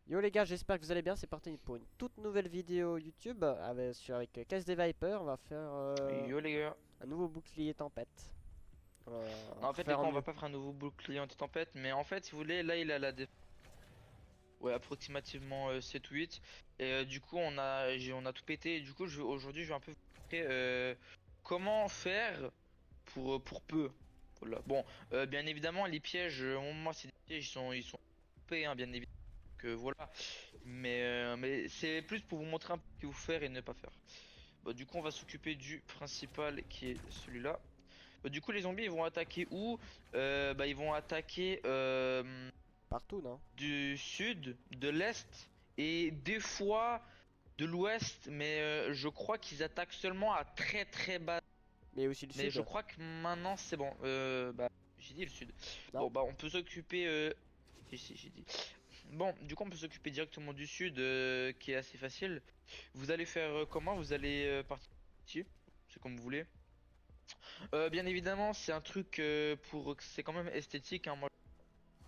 Yo les gars, j'espère que vous allez bien. C'est parti pour une toute nouvelle vidéo YouTube avec Case des Vipers. On va faire Yo les gars. un nouveau bouclier tempête. On Non, va en fait les refaire en gars on va mieux. pas faire un nouveau bouclier anti-tempête, mais en fait si vous voulez là il a la ouais approximativement 7 ou 8. Et du coup on a tout pété et du coup aujourd'hui je vais un peu vous montrer comment faire pour peu. Voilà. Bon, bien évidemment les pièges, moi c'est des pièges ils sont coupés hein, bien évidemment que voilà. Mais c'est plus pour vous montrer un peu ce qu'il faut faire et ne pas faire. Bah, du coup on va s'occuper du principal qui est celui-là. Bah, du coup, les zombies, ils vont attaquer où? Bah, ils vont attaquer Partout, non? du sud, de l'est et des fois de l'ouest. Mais je crois qu'ils attaquent seulement à très très bas. Mais aussi le Mais je sud? crois que maintenant, c'est bon. Bah, j'ai dit le sud. Non? Bon, bah, on peut s'occuper. Ici, j'ai dit. Bon, du coup, on peut s'occuper directement du sud, qui est assez facile. Vous allez faire comment? Vous allez partir ici. C'est comme vous voulez. Bien évidemment, c'est un truc c'est quand même esthétique, hein, moi,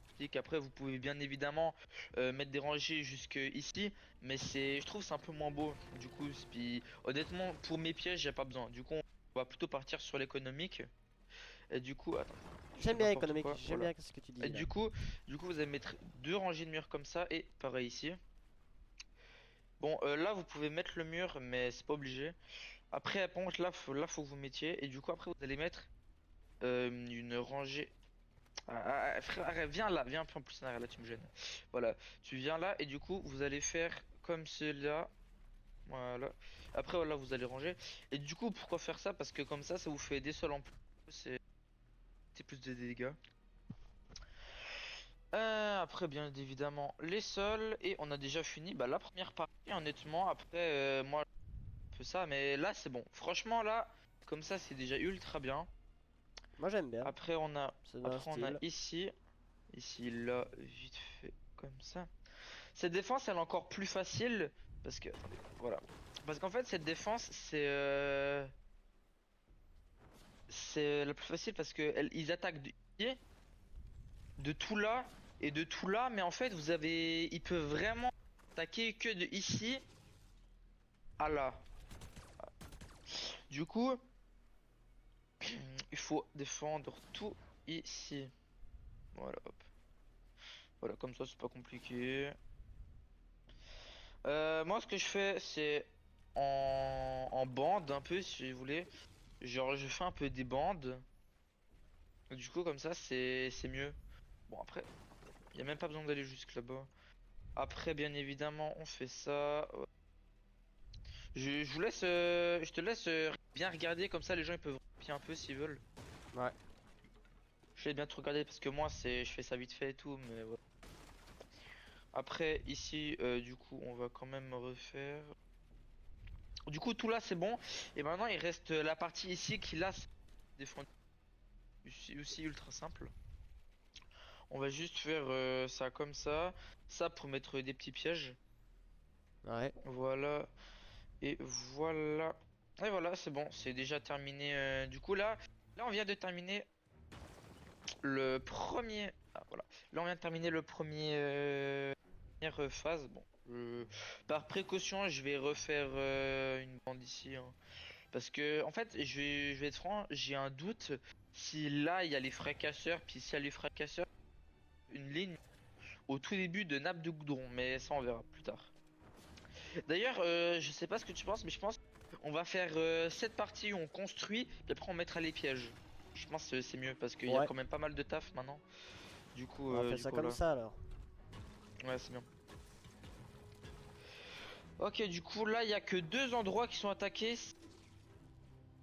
esthétique. Après, vous pouvez bien évidemment mettre des rangées jusque ici, mais je trouve c'est un peu moins beau. Du coup, puis honnêtement, pour mes pièges, j'ai pas besoin. Du coup, on va plutôt partir sur l'économique. Et du coup, attends, je J'aime fais bien n'importe économique, quoi. j'aime Voilà. bien ce que tu Et dis là. du coup, vous allez mettre deux rangées de murs comme ça et pareil ici. Bon, là, vous pouvez mettre le mur, mais c'est pas obligé. Après, par contre, là, faut que vous mettiez. Et du coup, après, vous allez mettre une rangée. Frère, arrête, viens là, viens un peu en plus en arrière, là tu me gênes. Voilà, tu viens là et du coup vous allez faire comme cela. Voilà. Après voilà, vous allez ranger. Et du coup, pourquoi faire ça? Parce que comme ça vous fait des sols en plus. C'est c'est plus de dégâts. Après, bien évidemment, les sols. Et on a déjà fini bah, la première partie, honnêtement. Après, moi, je fais ça, mais là c'est bon. Franchement, là, comme ça, c'est déjà ultra bien. Moi j'aime bien, Après, c'est un après, on a style. ici. Ici, là, vite fait, comme ça. Cette défense, elle est encore plus facile parce que, attendez, voilà. Parce qu'en fait, cette défense, c'est la plus facile parce que ils attaquent de ici, de tout là et de tout là, mais en fait, ils peuvent vraiment attaquer que de ici à là. Du coup, il faut défendre tout ici. Voilà, hop. Voilà, comme ça, c'est pas compliqué. Moi, ce que je fais, c'est en bande un peu, si vous voulez. Genre, je fais un peu des bandes. Du coup, comme ça, c'est mieux. Bon, après, il y a même pas besoin d'aller jusque là-bas. Après, bien évidemment, on fait ça. Je vous laisse, je te laisse bien regarder, comme ça, les gens ils peuvent copier un peu s'ils veulent. Ouais. Je vais bien te regarder parce que moi, je fais ça vite fait et tout, mais voilà. Après, ici, du coup, on va quand même refaire. Du coup, tout là, c'est bon. Et maintenant, il reste la partie ici qui là, c'est défendu aussi ultra simple. On va juste faire ça comme ça pour mettre des petits pièges. Ouais. Voilà et voilà. Et voilà, c'est bon, c'est déjà terminé. Du coup là, on vient de terminer le premier. Ah, voilà. Là, on vient de terminer le premier première phase. Bon, par précaution, je vais refaire une bande ici, hein. Parce que en fait, je vais être franc, j'ai un doute si là il y a les fracasseurs, puis s'il y a les fracasseurs, une ligne au tout début de nappe de goudron, mais ça on verra plus tard. D'ailleurs, je sais pas ce que tu penses, mais je pense on va faire cette partie où on construit, puis après on mettra les pièges. Je pense que c'est mieux parce qu'il y a Ouais. quand même pas mal de taf maintenant. On va faire Du ça coup comme voilà. ça alors. Ouais, c'est bien. Ok, du coup là il y a que deux endroits qui sont attaqués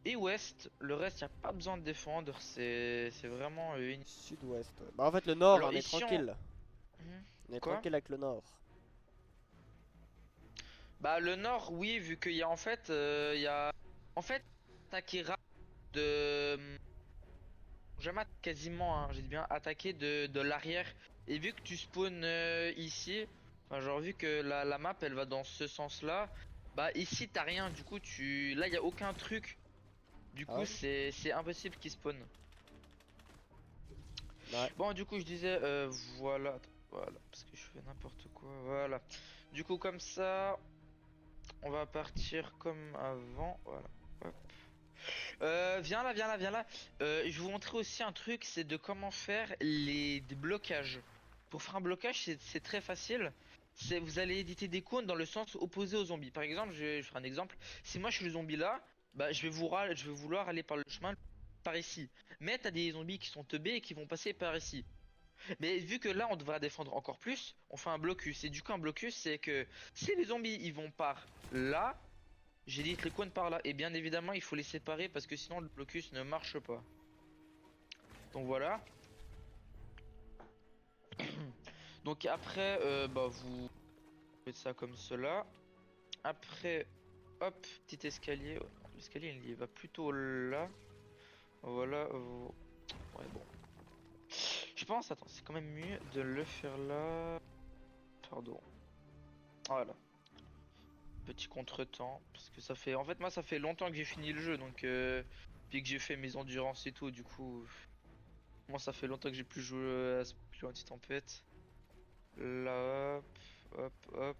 et ouest. Le reste, il y a pas besoin de défendre. C'est vraiment Sud-ouest, ouais. Bah en fait le nord, Alors on est ici on. tranquille. Mhm. On est Quoi? tranquille avec le nord. Bah le nord, oui, vu qu'il y a en fait, il y a en fait Takira de jamais quasiment, hein, j'ai dit bien attaquer de l'arrière. Et vu que tu spawns ici, enfin genre vu que la map elle va dans ce sens-là, bah ici t'as rien. Du coup là il y a aucun truc. Du Ah coup ouais? c'est impossible qu'il spawn. Ouais. Bon du coup je disais voilà. Attends. Voilà, parce que je fais n'importe quoi. Voilà. Du coup, comme ça, on va partir comme avant. Voilà. Hop. Viens là, viens là, viens là. Je vais vous montrer aussi un truc, c'est de comment faire les des blocages. Pour faire un blocage, c'est très facile. C'est vous allez éditer des cônes dans le sens opposé aux zombies. Par exemple, je ferai un exemple. Si moi je suis le zombie là, bah je vais vouloir aller par le chemin par ici. Mais t'as des zombies qui sont teubés et qui vont passer par ici. Mais vu que là on devra défendre encore plus, on fait un blocus. Et du coup un blocus c'est que si les zombies ils vont par là, j'édite les cônes par là. Et bien évidemment il faut les séparer parce que sinon le blocus ne marche pas. Donc voilà. Donc après bah vous faites ça comme cela. Après hop petit escalier. L'escalier il va plutôt là. Voilà. Ouais bon. Je pense attends c'est quand même mieux de le faire là. Pardon. Voilà. Petit contretemps parce que ça fait en fait moi ça fait longtemps que j'ai fini le jeu donc puis que j'ai fait mes endurances et tout du coup moi ça fait longtemps que j'ai plus joué à ce jeu anti-tempête. Là hop hop hop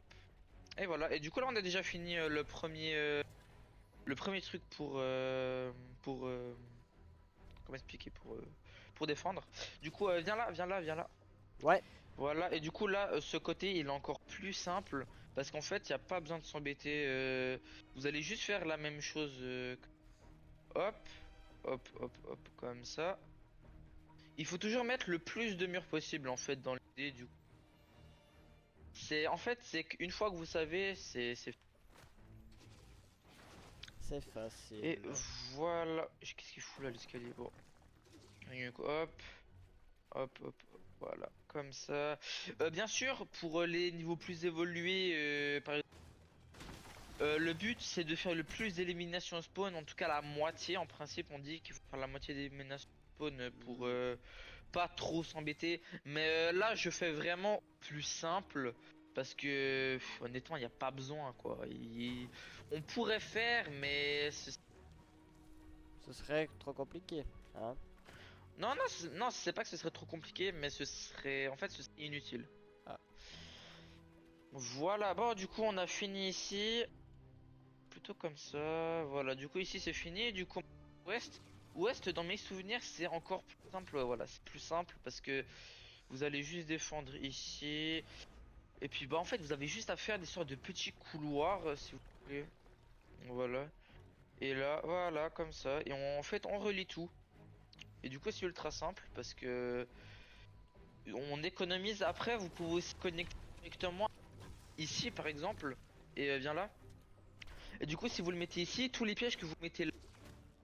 et voilà et du coup là on a déjà fini le premier truc pour comment expliquer pour défendre. Du coup viens là viens là viens là. Ouais, Voilà, et du coup là, ce côté il est encore plus simple parce qu'en fait il n'y a pas besoin de s'embêter. Vous allez juste faire la même chose. Hop, hop, hop, hop, comme ça. Il faut toujours mettre le plus de murs possible en fait dans l'idée du coup. C'est en fait c'est qu'une fois que vous savez, c'est et facile. voilà. Qu'est-ce qu'il fout là l'escalier? Bon, hop, hop, hop, hop, voilà, comme ça. Bien sûr, pour les niveaux plus évolués, par le but c'est de faire le plus d'éliminations spawn, en tout cas la moitié. En principe, on dit qu'il faut faire la moitié d'éliminations spawn pour Hmm. pas trop s'embêter. Mais là, je fais vraiment plus simple parce que honnêtement, il n'y a pas besoin quoi. On pourrait faire, mais Ce serait trop compliqué, hein. non, non, non, c'est pas que ce serait trop compliqué, mais ce serait en fait ce serait inutile. Ah, Voilà, bon, du coup, on a fini ici. Plutôt comme ça, voilà. Du coup, ici c'est fini. Du coup, ouest, ouest, dans mes souvenirs, c'est encore plus simple. Ouais, voilà, c'est plus simple parce que vous allez juste défendre ici. Et puis, bah, en fait, vous avez juste à faire des sortes de petits couloirs, si vous voulez. Voilà. Et là, voilà, comme ça. Et en fait, on relie tout. Et du coup, c'est ultra simple parce que on économise. Après, vous pouvez aussi connecter directement ici, par exemple. Et viens là. Et du coup, si vous le mettez ici, tous les pièges que vous mettez là,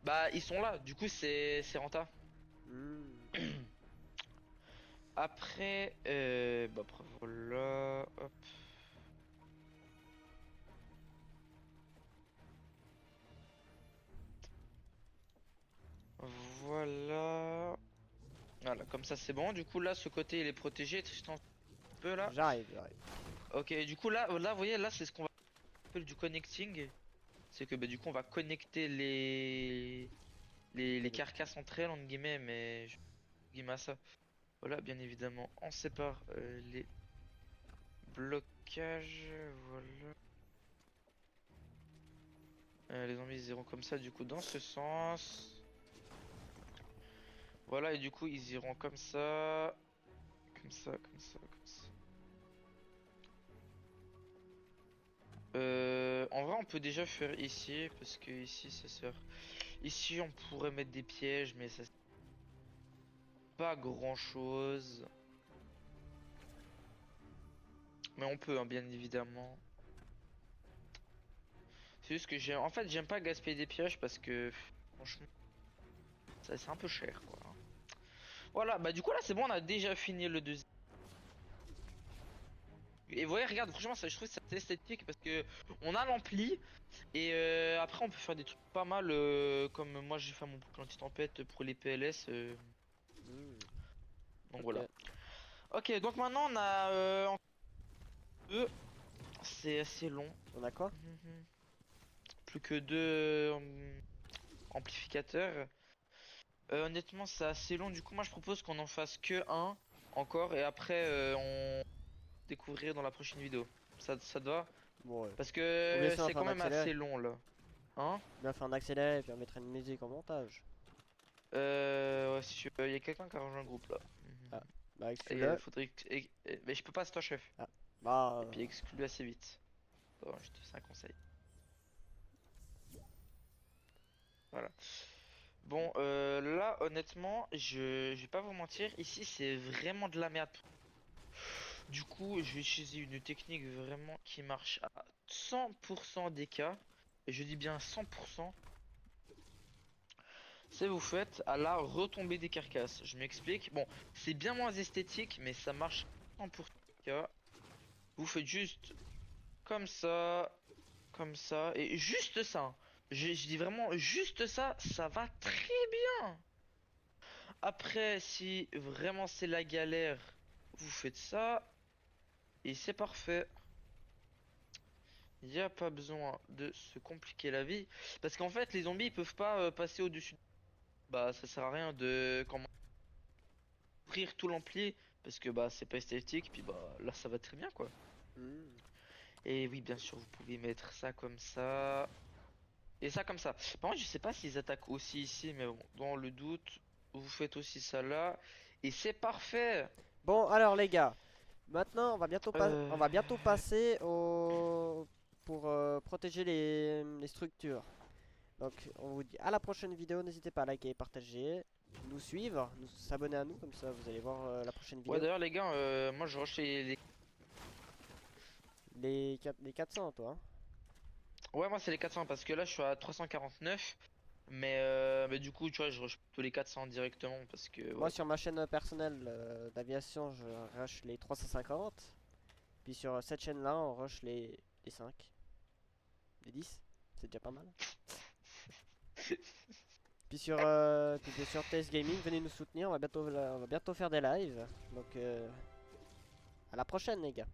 bah, ils sont là. Du coup, c'est rentable. hmm. Après, bah après voilà, hop. Voilà. Voilà, comme ça c'est bon. Du coup là, ce côté il est protégé. Tristan, un peu là. J'arrive, j'arrive. Ok, du coup là, vous voyez, là c'est ce qu'on va appeler du connecting. C'est que bah, du coup on va connecter les carcasses entre elles, entre guillemets, mais je guillemets à ça. Voilà, bien évidemment, on sépare les blocages. Voilà. Les zombies ils iront comme ça, du coup, dans ce sens. Voilà, et du coup, ils iront comme ça. Comme ça, comme ça, comme ça. En vrai, on peut déjà faire ici, parce que ici, ça sert. Ici, on pourrait mettre des pièges, mais ça sert pas grand-chose. Mais on peut, hein, bien évidemment. C'est juste que j'aime. En fait, j'aime pas gaspiller des pièges parce que, franchement, ça c'est un peu cher, quoi. Voilà, bah du coup, là, c'est bon, on a déjà fini le deuxième. Et vous voyez, regarde, franchement, ça, je trouve que c'est esthétique parce que on a l'ampli. Et après, on peut faire des trucs pas mal, comme moi j'ai fait mon boucle anti-tempête pour les PLS. Hmm. Donc Ok, voilà. Ok, donc maintenant on a encore deux. C'est assez long. on a quoi? Mhm. Plus que deux amplificateurs. Honnêtement, c'est assez long. Du coup, moi je propose qu'on en fasse que un. encore et après on découvrir dans la prochaine vidéo. Ça te va? Bon, ouais. Parce Ou bien que sûr, on va c'est faire quand en même accéléré. assez long là. Hein? Bien faire en accéléré, puis on mettra une musique en montage. Ouais, si tu veux, il y a quelqu'un qui a rejoint le groupe là. Ah, bah Et exclue-le. faudrait mais je peux pas, c'est toi chef. Ah, bah, Et puis exclu assez vite. Attends, je te fais un conseil. Voilà. Bon, là, honnêtement, je vais pas vous mentir, ici c'est vraiment de la merde. Du coup, je vais utiliser une technique vraiment qui marche à 100% des cas. Et je dis bien 100%. C'est vous faites à la retombée des carcasses. Je m'explique. Bon, c'est bien moins esthétique, mais ça marche 100% des cas. Vous faites juste comme ça, et juste ça, hein. Je dis vraiment juste ça, ça va très bien. Après, si vraiment c'est la galère, vous faites ça, et c'est parfait. Il n'y a pas besoin de se compliquer la vie. Parce qu'en fait, les zombies, ils peuvent pas passer au-dessus. Bah, ça sert à rien de comment ouvrir tout l'ampli. Parce que bah, c'est pas esthétique. Puis bah, là, ça va très bien, quoi. hmm. Et oui, bien sûr, vous pouvez mettre ça comme ça. Et ça comme ça. Par contre, je sais pas s'ils attaquent aussi ici. Mais bon, dans le doute, vous faites aussi ça là. Et c'est parfait. Bon, alors les gars, maintenant Euh... on va bientôt passer au pour protéger les structures. Donc, on vous dit à la prochaine vidéo. N'hésitez pas à liker et partager, nous suivre, nous s'abonner à nous, comme ça vous allez voir la prochaine Ouais, vidéo. d'ailleurs, les gars, moi, je rush les... Les 400, toi, hein. Ouais, moi, c'est les 400 parce que là, je suis à 349. Mais du coup, tu vois, je rush plutôt les 400 directement parce que Moi, voilà sur quoi. ma chaîne personnelle d'aviation, je rush les 350. Puis sur cette chaîne-là, on rush les 5, les 10. C'est déjà pas mal. Puis sur TS Gaming, venez nous soutenir. On va bientôt faire des lives. Donc, à la prochaine, les gars.